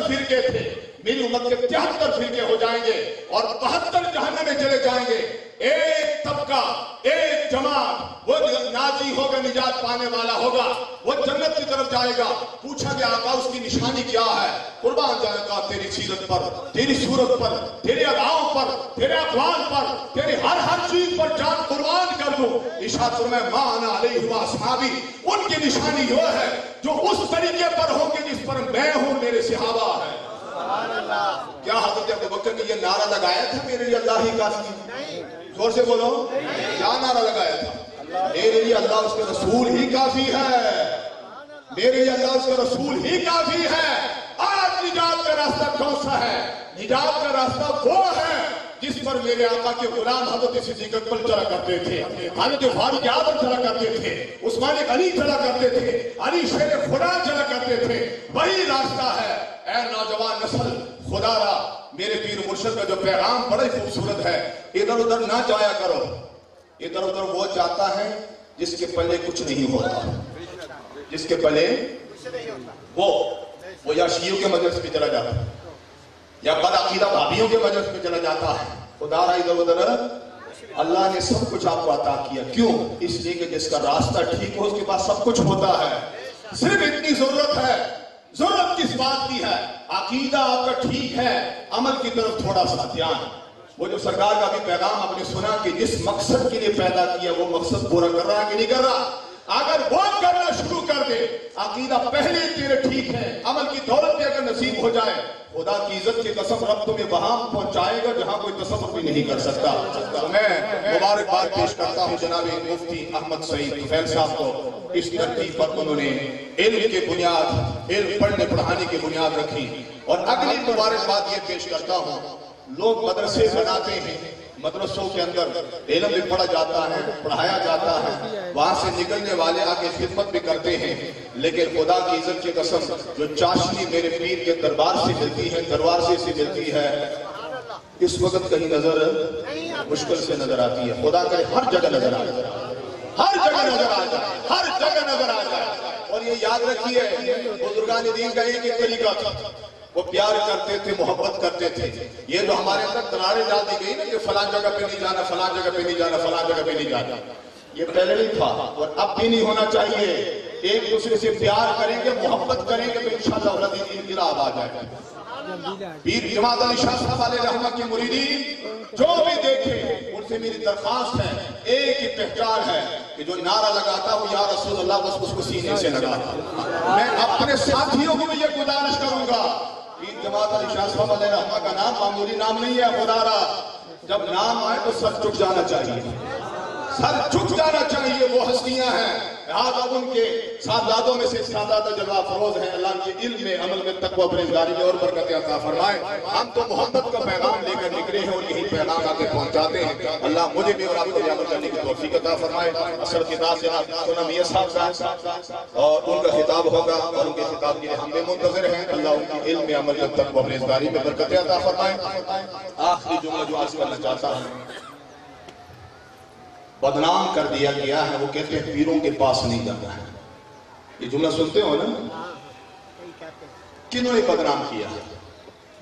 فرقے تھے, میری امت کے 73 فرقے ہو جائیں گے اور 72 جہنم میں چلے جائیں گے. ایک طبقہ, ایک جماعت وہ ناجی ہوگا, نجات پانے والا ہوگا, وہ جنت کی طرف جائے گا. پوچھا گیا آقا اس کی نشانی کیا ہے؟ قربان جائے گا تیری سیرت پر, تیری صورت پر, تیرے اداؤں پر, تیرے اقوال پر, تیری ہر چیز پر جان قربان کر دوں. ارشاد فرمایا ما انا علیہ واصحابی, ان کی نشانی وہ ہے جو اس طریقے پر ہوں گے جس پر میں ہوں, میرے صحابہ ہیں. کیا حضرت ابوبکر نے یہ نعرہ لگایا تھا میرے لیے اللہ ہی کافی؟ زور سے بولو, کیا نعرہ لگایا تھا؟ میرے لیے اللہ اس کے رسول ہی کافی ہے, میرے لیے اللہ اس کے رسول ہی کافی ہے. آج نجات کا راستہ کون سا ہے؟ نجات کا راستہ وہ ہے جس پر میرے آقا کے غلام حضرت صدیق اکبر چلا کرتے تھے, حضرت فاروق اعظم چلا کرتے تھے, عثمان غنی چلا کرتے تھے, علی شیر خدا چلا کرتے تھے. وہی راستہ ہے. اے نوجوان نسل, خدا را میرے پیر مرشد کا جو پیغام بڑا ہی خوبصورت ہے, ادھر ادھر نہ جایا کرو. ادھر ادھر وہ جاتا ہے جس کے پلے کچھ نہیں ہوتا, جس کے پلے وہ یا شیعوں کے مجلس پہ چلا جاتا ہے یا بدعقیدہ بھابیوں کے مجلس پہ چلا جاتا ہے. خدا را ادھر ادھر اللہ نے سب کچھ آپ کو عطا کیا. کیوں؟ اس لیے کہ جس کا راستہ ٹھیک ہو اس کے پاس سب کچھ ہوتا ہے. صرف اتنی ضرورت ہے. ضرورت کس بات کی ہے؟ عقیدہ آپ کا ٹھیک ہے, عمل کی طرف تھوڑا سا دھیان. وہ جو سرکار کا بھی پیغام آپ نے سنا کہ جس مقصد کے لیے پیدا کیا وہ مقصد پورا کر رہا ہے کہ نہیں کر رہا؟ اگر وہ کرنا شروع کر دے, عقیدہ پہلے تیرے ٹھیک ہے, عمل کی دولت بھی اگر نصیب ہو جائے, خدا کی عزت کی قسم رب تمہیں وہاں پہنچائے گا جہاں کوئی تصور بھی نہیں کر سکتا. تو میں مبارکباد پیش کرتا ہوں جناب مفتی احمد سعید طفیل صاحب کو. اس ترتیب پر انہوں نے علم کے بنیاد, علم پڑھنے پڑھانے کی بنیاد رکھی. اور اگلی مبارکباد یہ پیش کرتا ہوں, لوگ مدرسے بناتے ہیں, مدرسوں کے اندر علم بھی پڑھا جاتا ہے, پڑھایا جاتا ہے, وہاں سے نکلنے والے آگے خدمت بھی کرتے ہیں, لیکن خدا کی عزت کی قسم جو چاشنی میرے پیر کے دربار سے ملتی ہے, دروازے سے ملتی ہے, اس وقت کہیں نظر مشکل سے نظر آتی ہے. خدا کرے ہر جگہ نظر آ جائے, ہر جگہ نظر آ جائے, ہر جگہ نظر آ جائے. اور یہ یاد رکھیے بزرگان دین کا ایک طریقہ تھا, وہ پیار کرتے تھے, محبت کرتے تھے. یہ جو ہمارے اندر تنارے ڈال دی گئی نا کہ فلاں جگہ پہ نہیں جانا, فلاں جگہ پہ نہیں جانا, فلاں جگہ پہ نہیں جانا, یہ پہلے نہیں تھا اور اب بھی نہیں ہونا چاہیے. ایک دوسرے سے پیار کریں گے, محبت کریں گے تو انشاءاللہ انقلاب آ جائے گا. پیر جماعت علی شاہ صاحب علیہ رحمت کی مریدین جو بھی دیکھیں ان سے میری درخواست ہے, ایک ہی پہچان ہے کہ جو نعرہ لگاتا ہوں یا رسول اللہ بس اس کو سینے سے لگاتا. میں اپنے ساتھیوں کو بھی یہ گزارش کروں گا, پیر جماعت علی شاہ صاحب علیہ رحمت کا نام معمولی نام نہیں ہے. خدا را جب نام آئے تو سر جھک جانا چاہیے, سر جھک جانا چاہیے. وہ ہستیاں ہیں, لہٰذا ان کے ساداتوں میں سے سادات جلوہ فروز ہیں. اللہ کے علم میں, عمل میں, تقوی پرہیزگاری میں اور برکت عطا فرمائے. ہم تو محبت کا پیغام لے کر نکلے ہیں اور یہی پیغام آگے پہنچاتے ہیں. اللہ مجھے بھی اور آپ کو عمل کرنے کی توفیق عطا فرمائے. اصل خطاب سے سنا میاں صاحب اور ان کا خطاب ہوگا اور ان کے خطاب کے لیے ہم بھی منتظر ہیں. اللہ ان کے علم میں, عمل میں, تقوی پرہیزگاری میں برکت عطا فرمائے. آخری جملہ جو عرض کرنا چاہتا ہوں, بدنام کر دیا گیا ہے, وہ کہتے ہیں پیروں کے پاس نہیں جانا ہے. یہ جملہ سنتے ہو نا, کنہوں نے بدنام کیا؟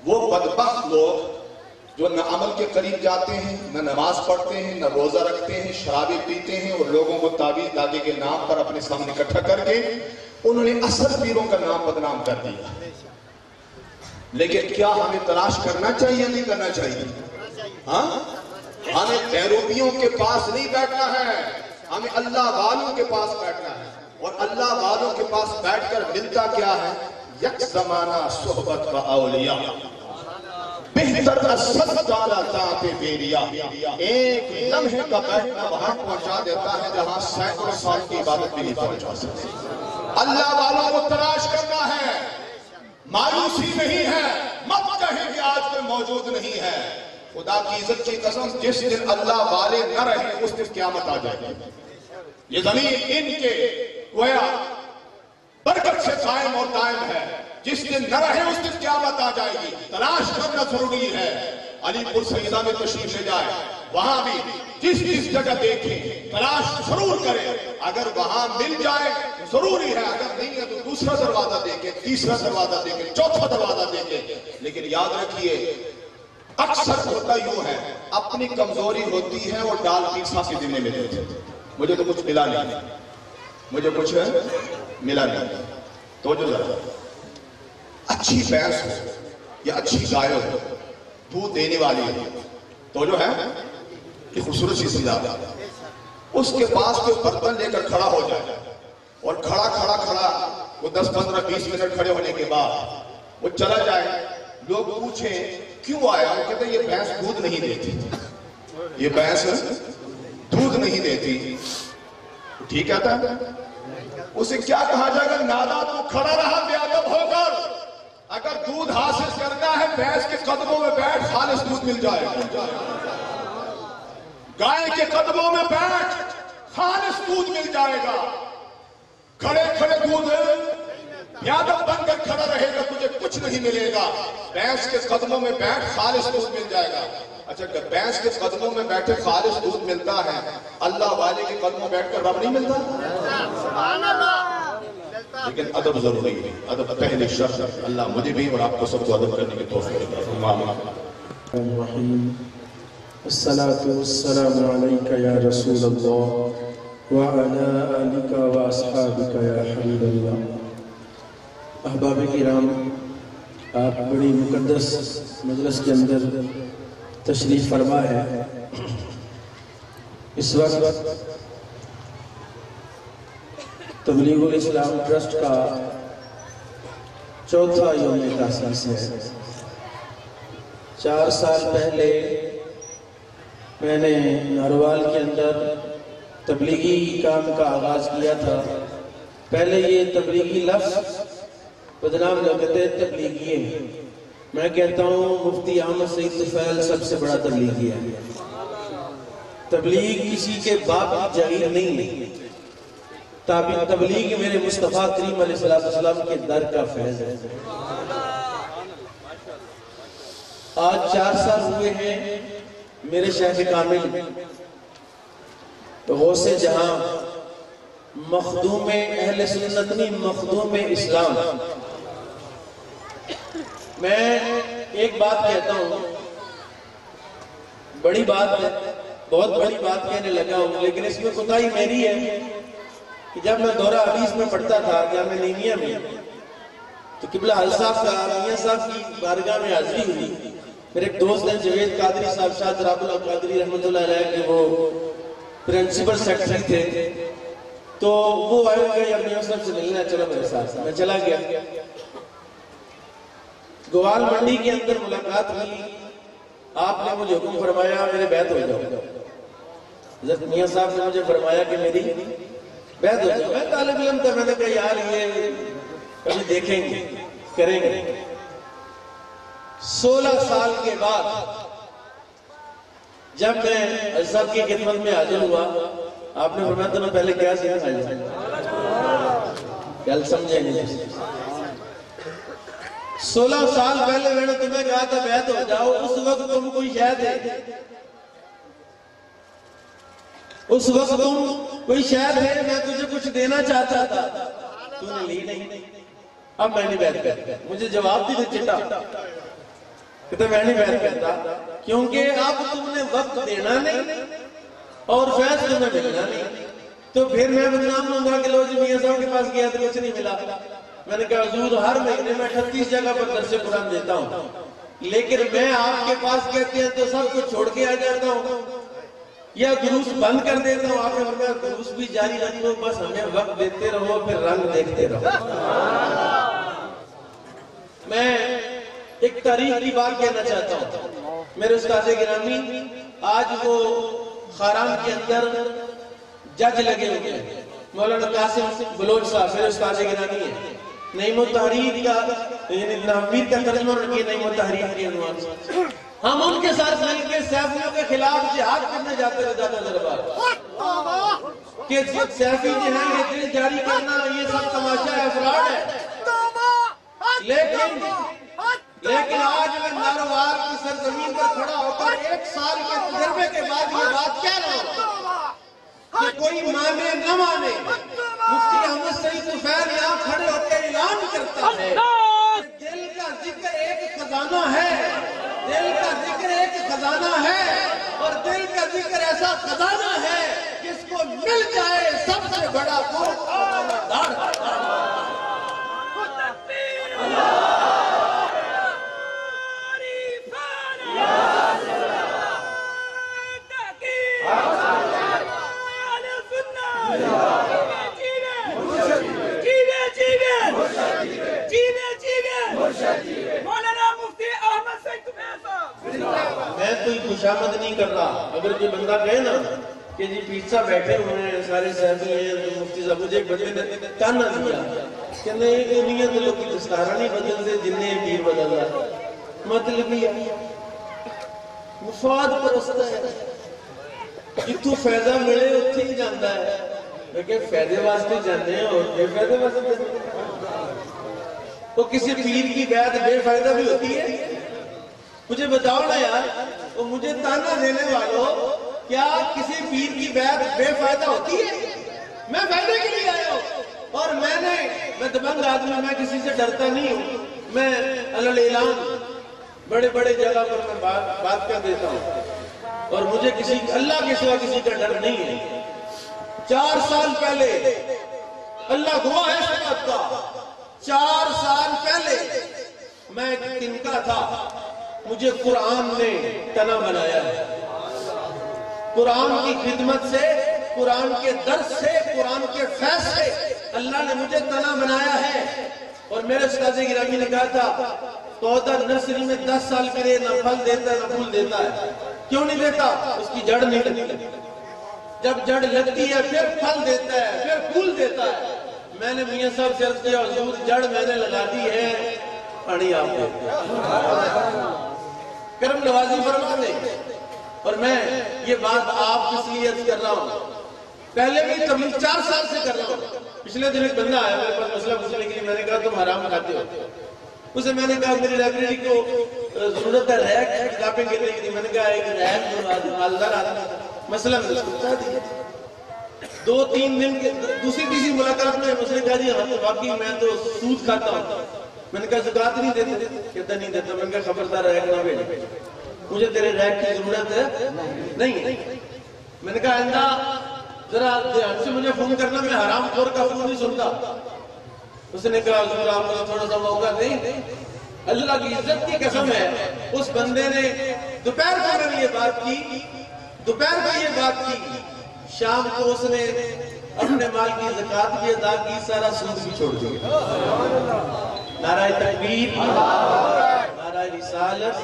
وہ بدبخت لوگ جو نہ عمل کے قریب جاتے ہیں, نہ نماز پڑھتے ہیں, نہ روزہ رکھتے ہیں, شرابیں پیتے ہیں اور لوگوں کو تعویذ داغے کے نام پر اپنے سامنے اکٹھا کر کے انہوں نے اصل پیروں کا نام بدنام کر دیا. لیکن کیا ہمیں تلاش کرنا چاہیے نہیں کرنا چاہیے؟ ہاں, ہمیں بیروبیوں کے پاس نہیں بیٹھنا ہے, ہمیں اللہ والوں کے پاس بیٹھنا ہے. اور اللہ والوں کے پاس بیٹھ کر ملتا کیا ہے؟ یک زمانہ صحبت و اولیاء, بہتر اصد دالا تاتے بیریا. ایک لمحے کا بیٹھنا وہاں پہنچا دیتا ہے جہاں سینکڑوں سال کی عبادت بھی نہیں پہنچا سکتی. اللہ والوں کو تلاش کرنا ہے, مایوسی نہیں ہے. مت کہیں کہ آج کوئی موجود نہیں ہے. خدا کی عزت کی قسم جس دن اللہ والے نہ رہے اس دن قیامت آ جائے گی. یہ زمین ان کے گویا برکت سے قائم اور قائم ہے. جس دن نہ رہے اس دن قیامت آ جائے گی. تلاش کرنا ضروری ہے. علی پور سیدہ میں تشریف لے جائے, وہاں بھی جس جگہ دیکھیں تلاش ضرور کریں. اگر وہاں مل جائے ضروری ہے, اگر نہیں ہے تو دوسرا دروازہ دیکھیں, تیسرا دروازہ دیکھیں, چوتھا دروازہ دیکھیں. دیں گے. لیکن یاد رکھیے اکثر ہوتا یوں ہے اپنی کمزوری ہوتی ہے اور ڈال پیسا کے دن میں ملتے ہیں. مجھے تو کچھ ملا نہیں, مجھے کچھ ملا نہیں. تو جو ذرا اچھی بھینس ہو یا اچھی گائے ہو دودھ دینے والی ہے تو جو ہے یہ خوبصورت سی چیز آتا ہے. اس کے پاس کوئی برتن لے کر کھڑا ہو جائے اور کھڑا وہ 10-15-20 منٹ کھڑے ہونے کے بعد وہ چلا جائے, لوگ پوچھیں کیوں آیا, وہ کہتے ہیں یہ بھینس دودھ نہیں دیتی, یہ بھینس دودھ نہیں دیتی. ٹھیک کہتا ہے. اسے کیا کہا جائے گا؟ نادان تو کھڑا رہا بے ادب ہو کر. اگر دودھ حاصل کرنا ہے بھینس کے قدموں میں بیٹھ, خالص دودھ مل جائے گا. گائے کے قدموں میں بیٹھ, خالص دودھ مل جائے گا. کھڑے دودھ یادب بن کر کھڑا رہے گا, تجھے کچھ نہیں ملے گا. بھینس کے قدموں میں بیٹھ, خالص دودھ مل جائے گا. اچھا بھینس کے قدموں میں بیٹھے خالص دودھ ملتا ہے, اللہ والے کے قدموں بیٹھ کر رب نہیں ملتا؟ لیکن ادب ضروری ہے, ادب پہلے شرط. اللہ مجھے بھی اور آپ کو سب کو ادب کرنے کی توفیق عطا فرمائے. الصلاة والسلام عليك يا رسول الله وعلى آلك وأصحابك يا حبيب الله. احباب کرام, آپ بڑی مقدس مجلس کے اندر تشریف فرما ہے. اس وقت تبلیغ الاسلام ٹرسٹ کا 4تھا یوم تاسیس ہے. 4 سال پہلے میں نے ناروال کے اندر تبلیغی کام کا آغاز کیا تھا. پہلے یہ تبلیغی لفظ بدنام لوگ کہتے ہیں تبلیغی ہے. میں کہتا ہوں مفتی احمد سعید طفیل سب سے بڑا تبلیغی ہے. تبلیغ کسی کے باپ کی جاگیر نہیں ہے. تبلیغ میرے مصطفیٰ کریم علیہ السلام کے در کا فیض ہے. آج 4 سال ہوئے ہیں میرے شیخ کامل غوث جہاں مخدوم اہل سنت نہیں, مخدوم اسلام. میں ایک بات کہتا ہوں, بڑی بات ہے, بہت بڑی بات کہنے لگا ہوں, لیکن اس میں کوتاہی میری ہے کہ جب میں دورہ حدیث میں پڑھتا تھا جامعہ نعیمیہ میں تو قبلہ حل صاحب کا میاں صاحب کی بارگاہ میں حاضری ہوئی. میرے ایک دوست ہیں جوید قادری صاحب, شاہد راب اللہ قادری رحمۃ اللہ علیہ کے وہ پرنسپل سیکرٹری تھے. تو وہ آئے ہوئے یا میاں صاحب سے ملنا, چلو میرے ساتھ. میں چلا گیا. گوال منڈی کے اندر ملاقات ہوئی. آپ نے مجھے حکم فرمایا میرے بیعت ہو جاؤ. حضرت میاں صاحب نے مجھے فرمایا کہ میری بیعت ہو جاؤ. میں طالب علم تھا, میں نے کہا یار یہ کبھی دیکھیں گے, کریں گے. 16 سال کے بعد جب میں صاحب کی خدمت میں حاضر ہوا, آپ نے فرمایا تمہیں پہلے کیا سکھایا؟ کیا سمجھے نہیں. 16 سال پہلے میں نے تمہیں کہا تھا بیعت ہو جاؤ. اس وقت تم کوئی شے تھے, اس وقت تم کوئی شے تھے, میں تجھے کچھ دینا چاہتا تھا, تو نے لی نہیں. اب میں نہیں بیعت کرتا. مجھے جواب دی تھے چٹا, کہتے میں نہیں بیعت کرتا کیونکہ اب تم نے وقت دینا نہیں اور فیض تمہیں ملنا نہیں. تو پھر میں بدنام ہوں گا کہ لو جی میاں صاحب کے پاس گیا تو کچھ نہیں ملا. میں نے کہا حضور ہر مہینے میں 38 جگہ پر درس قرآن دیتا ہوں, لیکن میں آپ کے پاس کہتے ہیں تو سب کچھ چھوڑ کے آ جاتا ہوں یا دروس بند کر دیتا ہوں. آپ نے فرمایا دروس بھی جاری رکھو, بس ہمیں وقت دیتے رہو, پھر رنگ دیکھتے رہو. میں ایک تاریخ کی بات کہنا چاہتا ہوں. میرے استاد گرامی آج وہ خاران کے اندر جج لگے ہوئے ہیں. مولانا قاسم بلوچ صاحب میرے استاد گرامی ہیں. نعیم التحریر کا نحویر کا ترجمہ رکھیے, نعیم التحریر کے عنوان سے. ہم ان کے ساتھ مل کے سیفیوں کے خلاف جہاد کرنے جاتے رہے داتا دربار کہ سیفی جو ہے یہ دل جاری کرنا یہ سب تماشا ہے, افراد ہے. لیکن آج میں ناروار کی سرزمین پر کھڑا ہو کر 1 سال کے تجربے کے بعد یہ بات کہہ رہا ہوں کہ کوئی مانے نہ مانے, مفتی احمد سعید طفیل یہاں کھڑے ہو کے اعلان کرتا ہے کہ دل کا ذکر ایک خزانہ ہے، دل کا ذکر ایک خزانہ ہے، اور دل کا ذکر ایسا خزانہ ہے جس کو مل جائے سب سے بڑا میں کوئی خوشامد نہیں کر رہا. اگر کوئی بندہ کہے نا کہ جی پیچھا بیٹھے ہوئے ہیں سارے صحابی ہیں مفتی صاحب، مجھے ایک بندے نے تانا دیا کہ نہیں دنیا کے لوگ دستارہ نہیں بدلتے جنہیں پیر بدل رہا. مطلب یہ مفاد پرست ہے، جتوں فائدہ ملے اتنے ہی جانا ہے. لیکن فائدے واسطے جانے ہیں اور بے فائدے واسطے تو کسی پیر کی بیعت بے فائدہ بھی ہوتی ہے. مجھے بتاؤ نا یار، وہ مجھے تانا دینے والوں، کیا کسی پیر کی بیعت بے فائدہ ہوتی ہے؟ میں فائدے کے لیے آیا ہوں، اور میں دبنگ آدمی، میں کسی سے ڈرتا نہیں ہوں. میں علل اعلان بڑے بڑے جگہ پر میں بات کر دیتا ہوں، اور مجھے کسی اللہ کے سوا کسی کا ڈر نہیں ہے. 4 سال پہلے، اللہ گواہ ہے اس بات کا، 4 سال پہلے میں ایک تنکا تھا، مجھے قرآن نے تنا بنایا ہے. قرآن کی خدمت سے، قرآن کے درس سے، قرآن کے فیض سے اللہ نے مجھے تنا بنایا ہے. اور میرے استاد گرامی نے کہا تھا پودا نرسری میں 10 سال کے لیے نہ پھل دیتا ہے نہ پھول دیتا ہے. کیوں نہیں دیتا؟ اس کی جڑ نہیں لگتی. جب جڑ لگتی ہے پھر پھل دیتا ہے، پھر پھول دیتا ہے. میں نے میاں صاحب سے عرض کیا حضور جڑ میں نے لگا دی ہے، پانی آپ دیتے ہیں، کرم نوازی فرما دے. اور میں یہ بات آپ اس لیے عرض کر رہا ہوں، پہلے بھی تبلیغ 4 سال سے کر رہا ہوں. پچھلے دن ایک بندہ آیا میرے پاس مسئلہ پوچھنے کے لیے. میں نے کہا تم حرام کھاتے ہو. اسے میں نے کہا میری لائبریری کو ضرورت ہے ریک کتابیں گرنے کی. میں نے کہا ایک ریک مالدار آدمی مسئلہ میں بتا دیا. 2-3 دن کے دوسری تیسری ملاقات میں اس نے کہا جی واقعی میں تو سود کھاتا ہوں. میں نے کہا زکات نہیں دیتے؟ کہتا نہیں دیتا. میں نے کہا خبردار ریک نہ بھیج، مجھے تیرے ریک کی ضرورت ہے نہیں. میں نے کہا آئندہ ذرا دھیان سے مجھے فون کرنا، میں حرام خور کا فون نہیں سنتا. اس نے کہا حضور آپ کو تھوڑا سا موقع نہیں. اللہ کی عزت کی قسم ہے، اس بندے نے دوپہر کو میں نے یہ بات کی، دوپہر کو یہ بات کی، شام کو اس نے اپنے مال کی زکات بھی ادا کی، سارا سود بھی چھوڑ دیا. نعرہ تکبیر، نعرہ رسالت.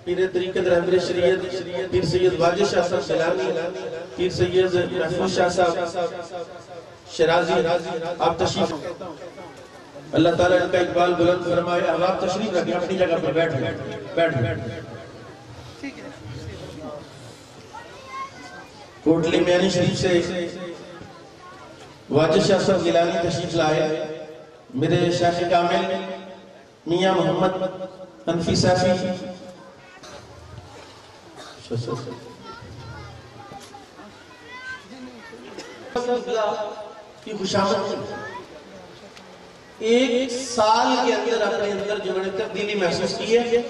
پیر طریقت رہبر شریعت پیر سید واجد شاہ صاحب سیلانی، پیر سید محفوظ شاہ صاحب شرازی، آپ تشریف. اللہ تعالیٰ ان کا اقبال بلند فرمائے. اب آپ تشریف رکھیں اپنی جگہ پر بیٹھ. کوٹلی میانی شریف سے واجد شاہ صاحب گیلانی تشریف لائے. میرے شیخ کامل میاں محمد حنفی صافی کی خوشامد. 1 سال کے اندر اپنے اندر جو میں نے تبدیلی محسوس کی ہے،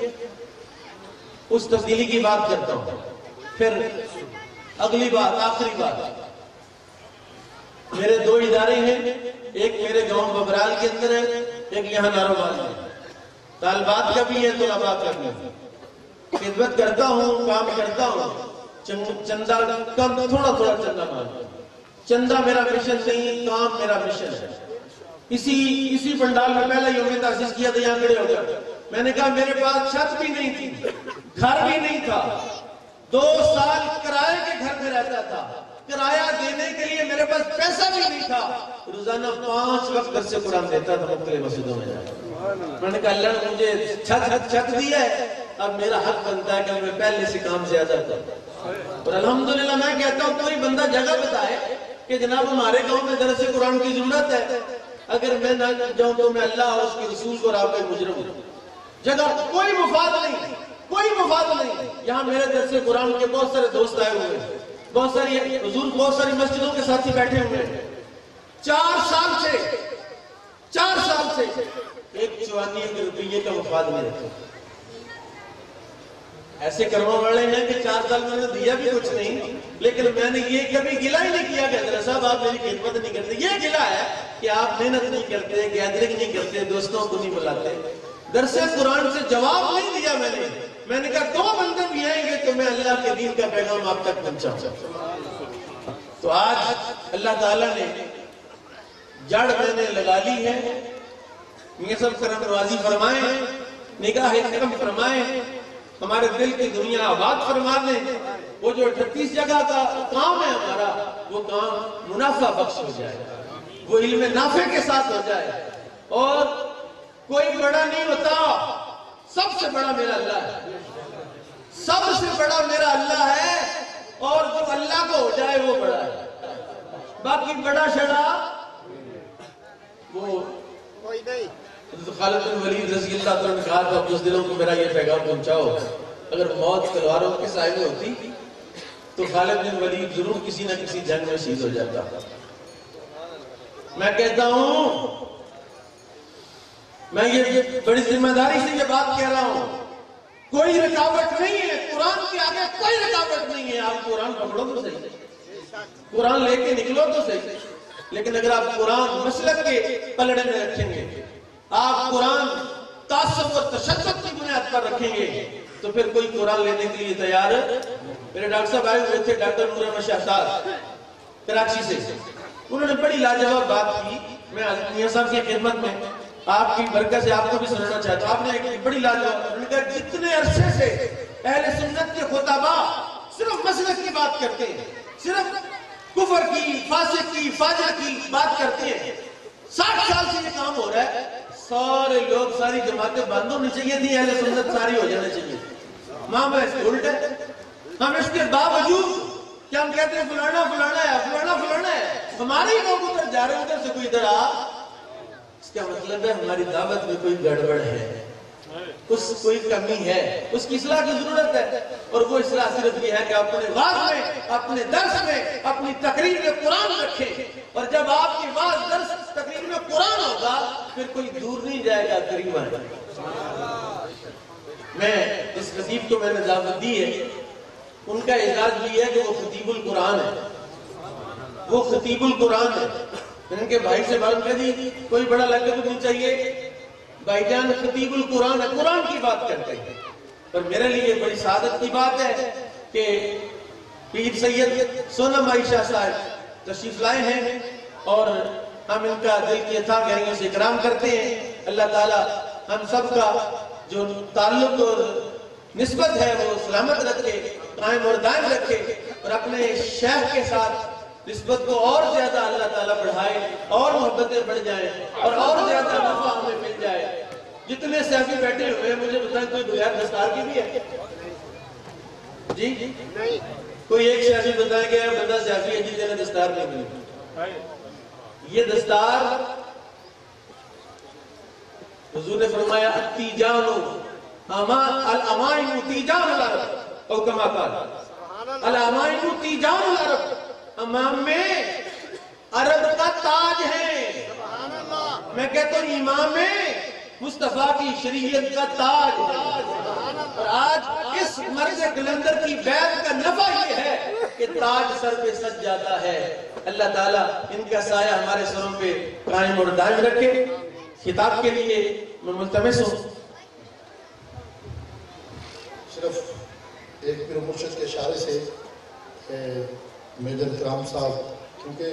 اس تبدیلی کی بات کرتا ہوں. پھر اگلی بات، آخری بات، میرے 2 ادارے ہیں، ایک میرے گاؤں ببرال کے اندر ہے، ایک یہاں ناروال ہے. طالبات کا بھی ہے، طلباء کا بھی ہے. خدمت کرتا ہوں، کام کرتا ہوں. چندہ کم، تھوڑا چندہ مانتا. چندہ میرا مشن نہیں، کام میرا مشن ہے. اسی پنڈال میں پہلا یوم تاسیس کیا تھا، یہاں کھڑے ہو گیا. میں نے کہا میرے پاس چھت بھی نہیں تھی، گھر بھی نہیں تھا. 2 سال کرائے کے گھر میں رہتا تھا. کرایہ دینے کے لیے میرے پاس پیسہ بھی نہیں تھا. روزانہ 5 وقت درس قرآن دیتا تھا مختلف مسجدوں میں جا کے. میں نے کہا اللہ نے مجھے چھت دیا ہے، اب میرا حق بنتا ہے کہ میں پہلے سے کام زیادہ کرتا. اور الحمدللہ میں کہتا ہوں کوئی بندہ جگہ بتائے کہ جناب ہمارے گاؤں میں درس قرآن کی ضرورت ہے، اگر میں نہ جاؤں تو میں اللہ اور اس کے رسول کو راہ پہ مجرم ہوں. جگہ کوئی مفاد نہیں، کوئی مفاد نہیں. یہاں میرے درس قرآن کے بہت سارے دوست آئے ہوئے ہیں، بہت ساری حضور بہت ساری مسجدوں کے ساتھی بیٹھے ہوئے ہیں. 4 سال سے ایک چوانی روپیے کا مفاد نہیں رکھے. ایسے کرما والے ہیں کہ 4 سال میں نے دیا بھی کچھ نہیں، لیکن میں نے یہ کبھی گلا ہی نہیں کیا کہ حضرت صاحب آپ میری خدمت نہیں کرتے. یہ گلا ہے کہ آپ محنت نہیں کرتے، گیدرنگ نہیں کرتے، دوستوں کو نہیں بلاتے. درس قرآن سے جواب نہیں دیا میں نے کہا 2 بندے بھی آئیں گے تو میں اللہ کے دین کا پیغام آپ تک پہنچاؤں. تو آج اللہ تعالیٰ نے جڑ میں نے لگا لی ہے. یہ سب کرم نوازی فرمائیں، نگاہ کرم فرمائیں، ہمارے دل کی دنیا آباد فرما دیں. وہ جو 38 جگہ کا کام ہے ہمارا، وہ کام منافع بخش ہو جائے، وہ علم نافع کے ساتھ ہو جائے. اور کوئی بڑا نہیں ہوتا، سب سے بڑا میرا اللہ ہے، سب سے بڑا میرا اللہ ہے. اور جو اللہ کو ہو جائے وہ بڑا ہے. باقی بڑا شڑا وہ کوئی نہیں. خالد بن ولید رضی اللہ عنہ نے کہا تھا اس دلوں کو میرا یہ پیغام پہنچاؤ، اگر موت تلواروں کے سائے میں ہوتی تو خالد بن ولید ضرور کسی نہ کسی جنگ میں شہید ہو جاتا. میں کہتا ہوں، میں یہ بڑی ذمہ داری سے یہ بات کہہ رہا ہوں، کوئی رکاوٹ نہیں ہے قرآن کے آگے، کوئی رکاوٹ نہیں ہے. آپ قرآن پکڑو تو صحیح، قرآن لے کے نکلو تو صحیح، لیکن اگر آپ قرآن مسلک کے پلڑے میں رکھیں گے، آپ قرآن تعصب اور تشدد کی بنیاد پر رکھیں گے، تو پھر کوئی قرآن لینے کے لیے تیار. میرے ڈاکٹر صاحب آئے ہوئے تھے، ڈاکٹر نور احمد شاہ صاحب کراچی سے. انہوں نے بڑی لاجواب بات کی. میں میاں صاحب کی خدمت میں آپ کی برکت سے آپ کو بھی سنانا چاہتا ہوں. آپ نے ایک بڑی لاجواب، انہوں نے کہا جتنے عرصے سے اہل سنت کے خطباء صرف مسلک کی بات کرتے ہیں، صرف کفر کی، فاسق کی، فاجر کی بات کرتے ہیں، 60 سال سے یہ کام ہو رہا ہے. سارے لوگ، ساری جماعتیں بند ہونی چاہیے تھی، اہل سنت ساری ہو جانا چاہیے. ماں میں الٹ ہے. ہم اس کے باوجود کہ ہم کہتے ہیں فلانا فلانا ہے، فلانا فلانا ہے، ہمارے ہی لوگ ادھر جا رہے ہیں، ادھر سے کوئی ادھر آ. اس کا مطلب ہے ہماری دعوت میں کوئی گڑبڑ ہے، کوئی کمی ہے، اس کی اصلاح کی ضرورت ہے. اور وہ اصلاح صرف یہ ہے کہ اپنے واعظ میں، اپنے درس میں، اپنی تقریر میں قرآن رکھیں. اور جب آپ کی واعظ، درس، تقریر میں قرآن ہوگا، پھر کوئی دور نہیں جائے گا، قریب آئے گا. میں اس خطیب کو میں نے دعوت دی ہے، ان کا اعزاز بھی ہے کہ وہ خطیب القرآن ہے، وہ خطیب القرآن ہے. ان کے بھائی سے بات کر دی، کوئی بڑا لقب نہیں چاہیے، بھائی جان خطیب القرآن ہے، قرآن کی بات کرتے ہیں. پر میرے لیے بڑی سعادت کی بات ہے کہ پیر سید سونم عائشہ صاحب تشریف لائے ہیں، اور ہم ان کا دل کی اتھا گہرائیوں سے اکرام کرتے ہیں. اللہ تعالیٰ ہم سب کا جو تعلق اور نسبت ہے وہ سلامت رکھے، قائم اور دائم رکھے، اور اپنے شیخ کے ساتھ نسبت کو اور زیادہ اللہ تعالیٰ بڑھائے، اور محبتیں بڑھ جائیں، اور زیادہ نفع ہمیں مل جائے. جتنے سیفی بیٹھے ہوئے ہیں مجھے بتائیں کوئی بغیر دستار کی بھی ہے؟ جی کوئی ایک سیفی بتائیں گے بندہ سیفی ہے جی تیرے دستار نہیں ملی. یہ دستار حضور نے فرمایا التیجان الامائن تیجان العرب، او کما قال الامائن تیجان العرب. امام میں عرب کا تاج ہے. میں کہتا ہوں امام میں مصطفیٰ کی شریعت کا تاج. اور آج اس مرض کلندر کی بیعت کا نفع یہ ہے کہ تاج سر پہ سج جاتا ہے. اللہ تعالیٰ ان کا سایہ ہمارے سروں پہ قائم اور دائم رکھے. خطاب کے لیے میں ملتمس ہوں. صرف ایک پیر مرشد کے اشارے سے میجر کرام صاحب، کیونکہ